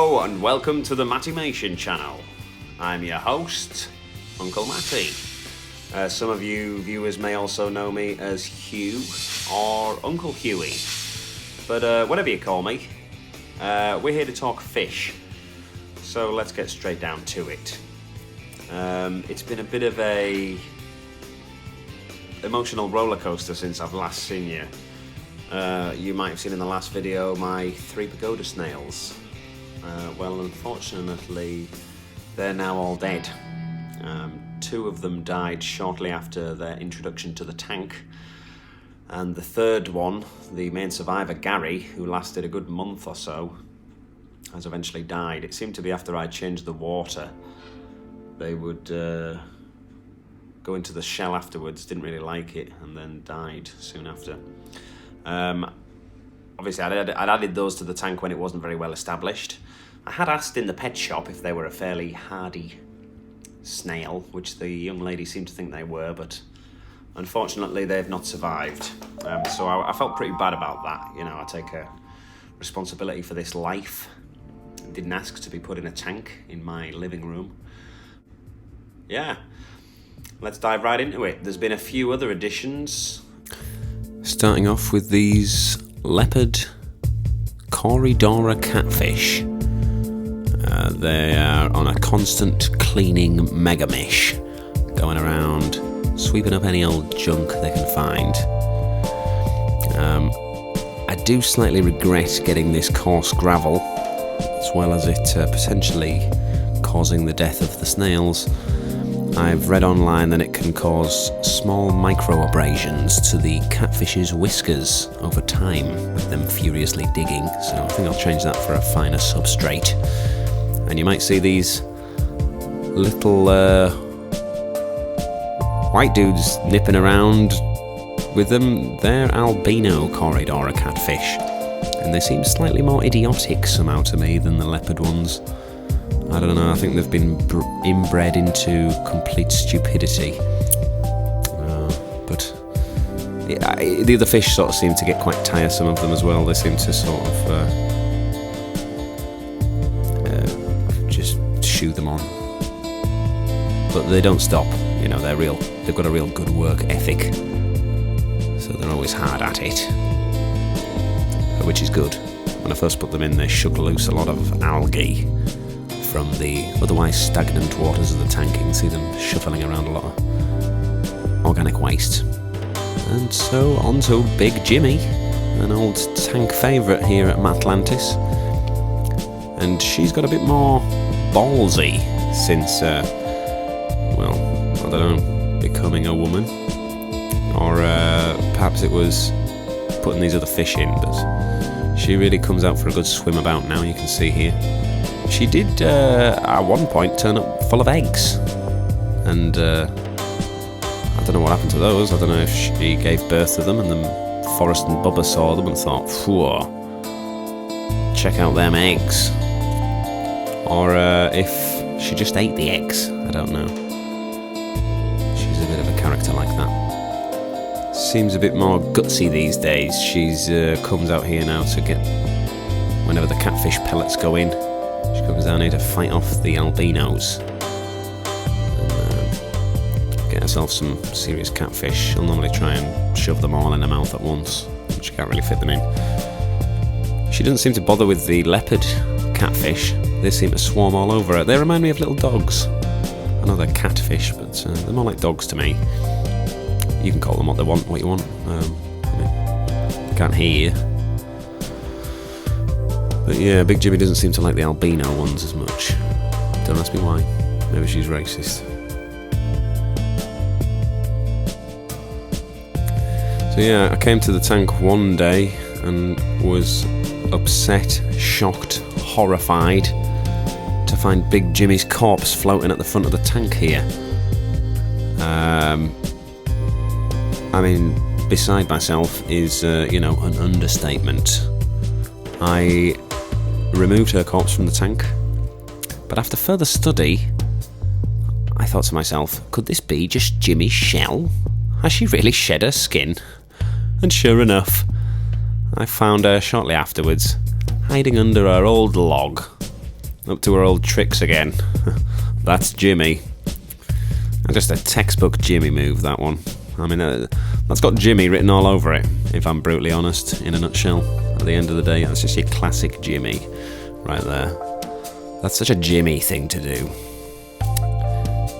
Hello and welcome to the Mattimation channel. I'm your host, Uncle Matty. Some of you viewers may also know me as Hugh or Uncle Huey. But whatever you call me, we're here to talk fish. So let's get straight down to it. It's been a bit of a emotional roller coaster since I've last seen you. You might have seen in the last video my 3 Pagoda Snails. Well, unfortunately, they're now all dead. 2 of them died shortly after their introduction to the tank, and the third one, the main survivor Gary, who lasted a good month or so, has eventually died. It seemed to be after I changed the water. They would go into the shell afterwards, didn't really like it, and then died soon after. Obviously, I'd added those to the tank when it wasn't very well established. I had asked in the pet shop if they were a fairly hardy snail, which the young lady seemed to think they were, but unfortunately they've not survived. So I felt pretty bad about that. You know, I take a responsibility for this life. Didn't ask to be put in a tank in my living room. Yeah, let's dive right into it. There's been a few other additions. Starting off with these leopard Corridora catfish. They are on a constant cleaning megamish, going around sweeping up any old junk they can find. I do slightly regret getting this coarse gravel, as well as it potentially causing the death of the snails. I've read online that it can cause small micro-abrasions to the catfish's whiskers over time, with them furiously digging, so I think I'll change that for a finer substrate. And you might see these little white dudes nipping around with them. They're albino Corridora catfish, and they seem slightly more idiotic somehow to me than the leopard ones. I don't know, I think they've been inbred into complete stupidity. But the other fish sort of seem to get quite tiresome of them as well. They seem to sort of just shoo them on. But they don't stop, you know, they've got a real good work ethic. So they're always hard at it, which is good. When I first put them in, they shook loose a lot of algae from the otherwise stagnant waters of the tank. You can see them shuffling around a lot of organic waste. And so on to Big Jimmy, an old tank favourite here at Matlantis. And she's got a bit more ballsy since, well, I don't know, becoming a woman. Or perhaps it was putting these other fish in, but she really comes out for a good swim about now, you can see here. She did, at one point, turn up full of eggs, and I don't know what happened to those. I don't know if she gave birth to them and then Forrest and Bubba saw them and thought, phew, check out them eggs. Or if she just ate the eggs, I don't know. She's a bit of a character like that. Seems a bit more gutsy these days. She's comes out here now to get, whenever the catfish pellets go in, she comes down here to fight off the albinos and get herself some serious catfish. She'll normally try and shove them all in her mouth at once, but she can't really fit them in. She doesn't seem to bother with the leopard catfish. They seem to swarm all over her. They remind me of little dogs. I know they're catfish, but they're more like dogs to me. You can call them what you want. I can't hear you. But yeah, Big Jimmy doesn't seem to like the albino ones as much. Don't ask me why. Maybe she's racist. So yeah, I came to the tank one day and was upset, shocked, horrified to find Big Jimmy's corpse floating at the front of the tank here. I mean, beside myself is, you know, an understatement. I removed her corpse from the tank, but after further study, I thought to myself, could this be just Jimmy's shell? Has she really shed her skin? And sure enough, I found her shortly afterwards, hiding under her old log, Up to her old tricks again. That's Jimmy. Just a textbook Jimmy move, that one. I mean, that's got Jimmy written all over it, if I'm brutally honest, in a nutshell. At the end of the day, that's just your classic Jimmy right there. That's such a Jimmy thing to do.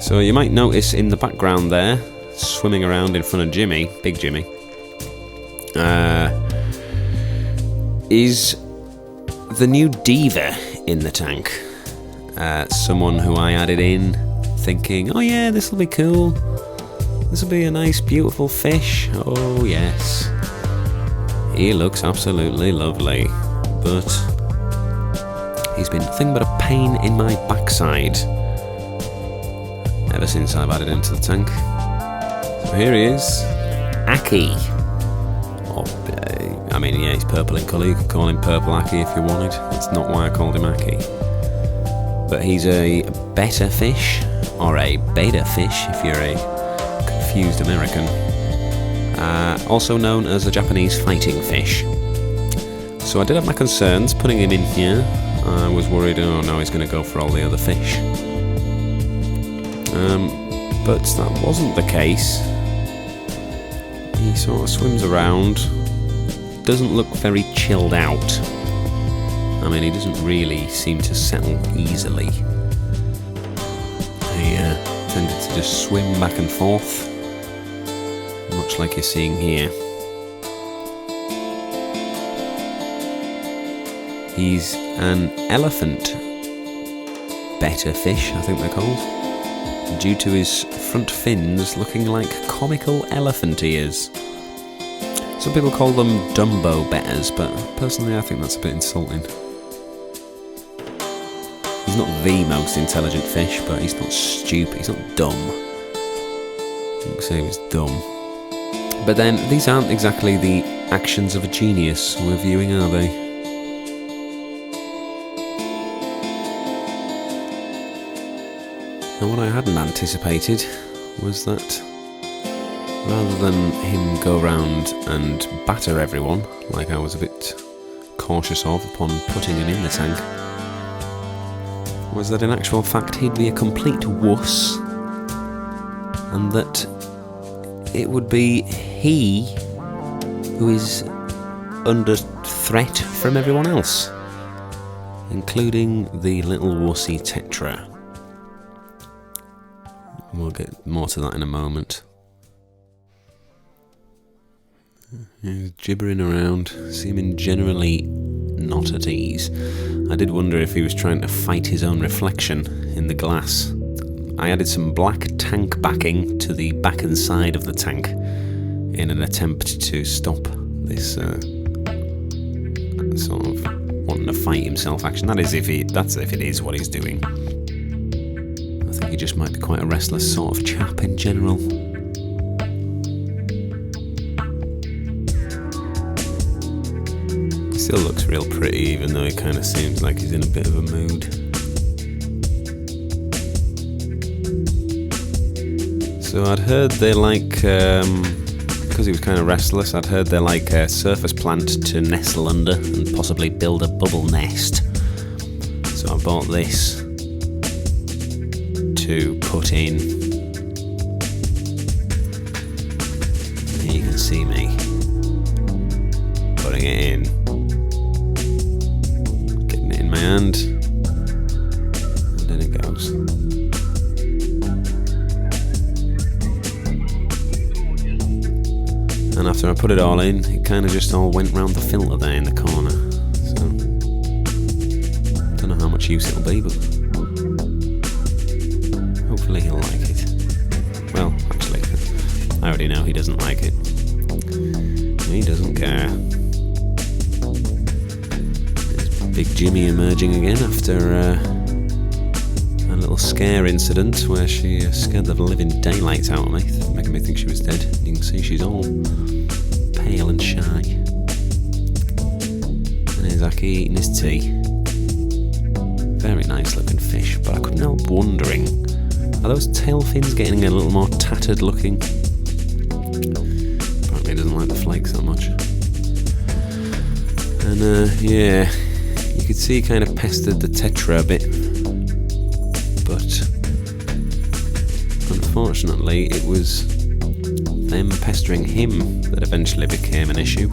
So you might notice in the background there, swimming around in front of Jimmy, Big Jimmy, is the new diva in the tank. Someone who I added in thinking, oh yeah, this will be cool. This will be a nice, beautiful fish. Oh yes. He looks absolutely lovely. But he's been nothing but a pain in my backside ever since I've added him to the tank. So here he is. Aki. I mean, yeah, he's purple in colour. You could call him Purple Aki if you wanted. That's not why I called him Aki. But he's a Betta fish, or a beta fish if you're a confused American. Also known as a Japanese fighting fish. So I did have my concerns putting him in here. I was worried, oh no, he's going to go for all the other fish. But that wasn't the case. He sort of swims around. Doesn't look very chilled out. I mean, he doesn't really seem to settle easily. He tended to just swim back and forth, much like you're seeing here. He's an elephant betta fish, I think they're called, due to his front fins looking like comical elephant ears. Some people call them Dumbo bettas, but personally I think that's a bit insulting. He's not the most intelligent fish, but he's not stupid, he's not dumb. I wouldn't say he was dumb. But then, these aren't exactly the actions of a genius we're viewing, are they? And what I hadn't anticipated was that rather than him go around and batter everyone, like I was a bit cautious of upon putting him in the tank, was that in actual fact he'd be a complete wuss, and that it would be he who is under threat from everyone else, including the little wussy Tetra. We'll get more to that in a moment. He's gibbering around, seeming generally not at ease. I did wonder if he was trying to fight his own reflection in the glass. I added some black tank backing to the back and side of the tank in an attempt to stop this sort of wanting to fight himself action. That's if it is what he's doing. I think he just might be quite a restless sort of chap in general. He still looks real pretty, even though he kind of seems like he's in a bit of a mood. So I'd heard they like, because he was kind of restless, I'd heard they like a surface plant to nestle under and possibly build a bubble nest. So I bought this to put in. Here you can see me putting it in, getting it in my hand, and then it goes. And after I put it all in, it kind of just all went round the filter there in the corner. So, don't know how much use it'll be, but hopefully he'll like it. Well, actually, I already know he doesn't like it. He doesn't care. There's Big Jimmy emerging again after a little scare incident where she scared the living daylights out of me, making me think she was dead. You can see she's all pale and shy. And here's Aki eating his tea. Very nice looking fish, but I couldn't help wondering, are those tail fins getting a little more tattered looking? Apparently he doesn't like the flakes that much. And yeah, you could see he kind of pestered the Tetra a bit, but unfortunately it was them pestering him that eventually became an issue.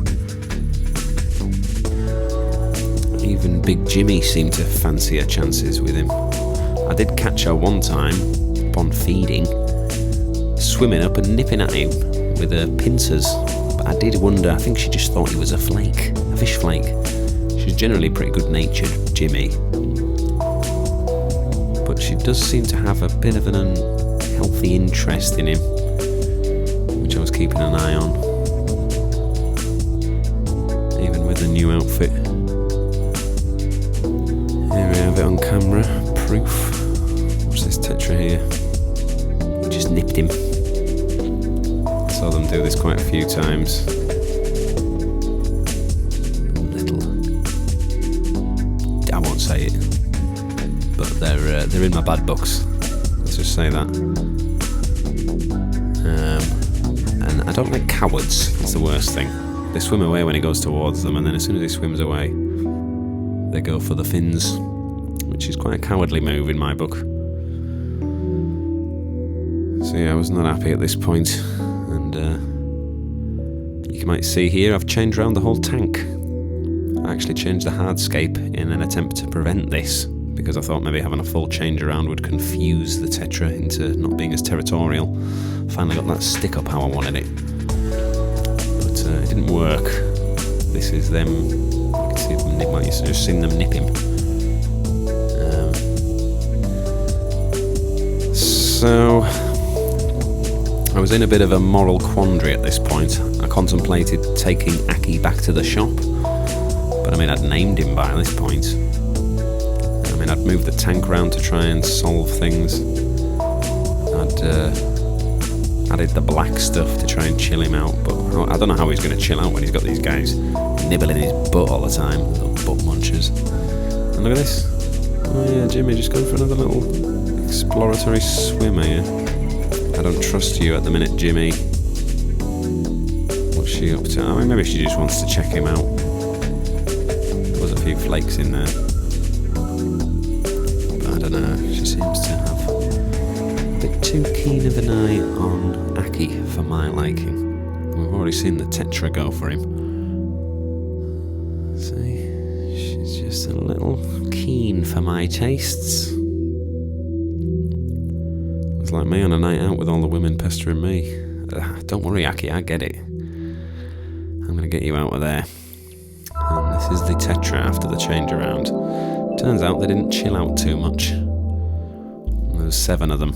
Even Big Jimmy seemed to fancy her chances with him. I did catch her one time, upon feeding, swimming up and nipping at him with her pincers. But I did wonder, I think she just thought he was a flake, a fish flake. She's generally pretty good-natured, Jimmy. But she does seem to have a bit of an unhealthy interest in him, which I was keeping an eye on. Even with the new outfit. Here we have it on camera, proof. What's this Tetra here? We just nipped him. I saw them do this quite a few times. I won't say it, but they're in my bad books. Let's just say that. And I don't like cowards. That's the worst thing. They swim away when he goes towards them, and then as soon as he swims away, they go for the fins, which is quite a cowardly move in my book. So yeah, I was not happy at this point, and you might see here I've changed around the whole tank. I actually changed the hardscape in an attempt to prevent this, because I thought maybe having a full change around would confuse the Tetra into not being as territorial. Finally got that stick up how I wanted it, but it didn't work. This is them. You can see them nip. Like you've just seen them nip him. So I was in a bit of a moral quandary at this point. I contemplated taking Aki back to the shop, but I mean, I'd named him by this point. I mean, I'd moved the tank round to try and solve things. I'd added the black stuff to try and chill him out, but I don't know how he's going to chill out when he's got these guys nibbling his butt all the time, little butt munchers. And look at this. Oh yeah, Jimmy just going for another little exploratory swim here. I don't trust you at the minute, Jimmy. What's she up to? I mean, maybe she just wants to check him out. There was a few flakes in there. But I don't know, she seems to have a bit too keen of an eye on Aki for my liking. We've already seen the Tetra go for him. See, she's just a little keen for my tastes. It's like me on a night out with all the women pestering me. Don't worry, Aki, I get it. I'm going to get you out of there. And this is the Tetra after the change around. Turns out they didn't chill out too much. There was 7 of them.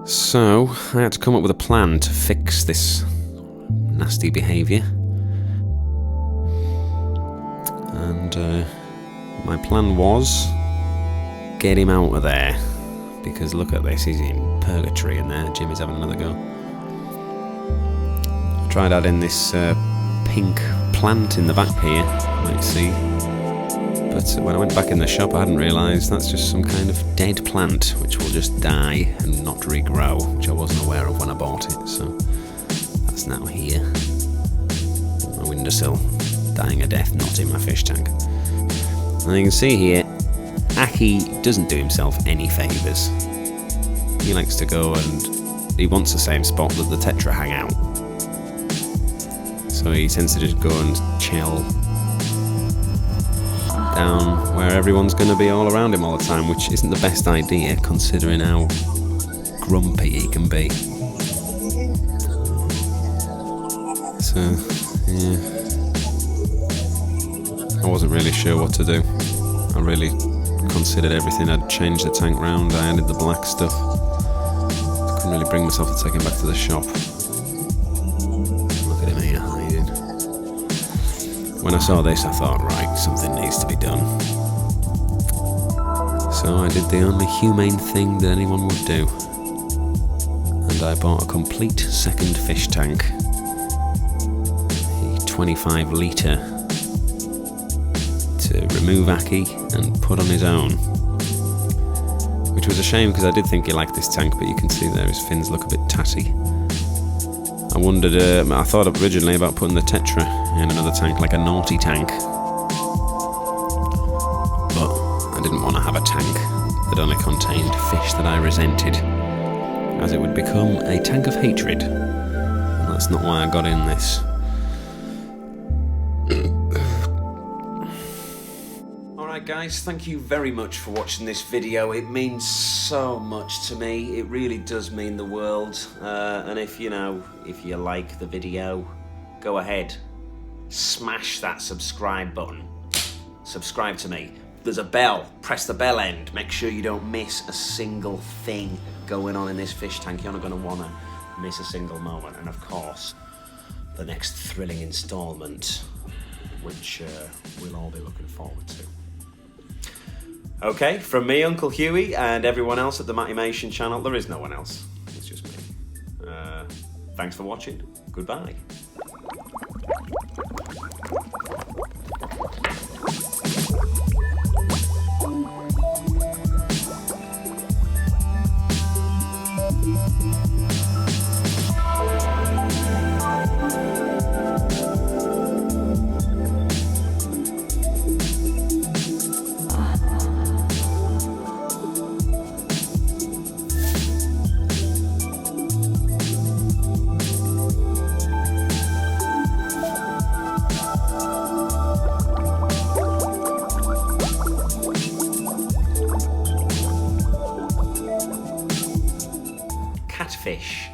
So I had to come up with a plan to fix this nasty behaviour. And my plan was get him out of there, because look at this, he's in purgatory in there. Jimmy's having another go. I tried adding this pink plant in the back here, you might see, but when I went back in the shop I hadn't realised that's just some kind of dead plant which will just die and not regrow, which I wasn't aware of when I bought it. So that's now here on my windowsill, dying a death, not in my fish tank. And you can see here, Aki doesn't do himself any favours. He likes to go and he wants the same spot that the Tetra hang out. So he tends to just go and chill down where everyone's going to be all around him all the time, which isn't the best idea considering how grumpy he can be. So, yeah. I wasn't really sure what to do. I really considered everything. I'd changed the tank round, I added the black stuff. I couldn't really bring myself to take him back to the shop. Look at him here hiding. When I saw this I thought, right, something needs to be done. So I did the only humane thing that anyone would do. And I bought a complete second fish tank. A 25 litre to remove Aki and put on his own, which was a shame because I did think he liked this tank, but you can see there his fins look a bit tatty. I wondered, I thought originally about putting the Tetra in another tank, like a naughty tank. But I didn't want to have a tank that only contained fish that I resented, as it would become a tank of hatred. And that's not why I got in this. Alright guys, thank you very much for watching this video. It means so much to me. It really does mean the world. And if you like the video, go ahead, smash that subscribe button. Subscribe to me. There's a bell. Press the bell end. Make sure you don't miss a single thing going on in this fish tank. You're not going to want to miss a single moment. And of course, the next thrilling installment, which we'll all be looking forward to. Okay, from me, Uncle Huey, and everyone else at the Mattimation channel. There is no one else. It's just me. Thanks for watching. Goodbye. Catfish.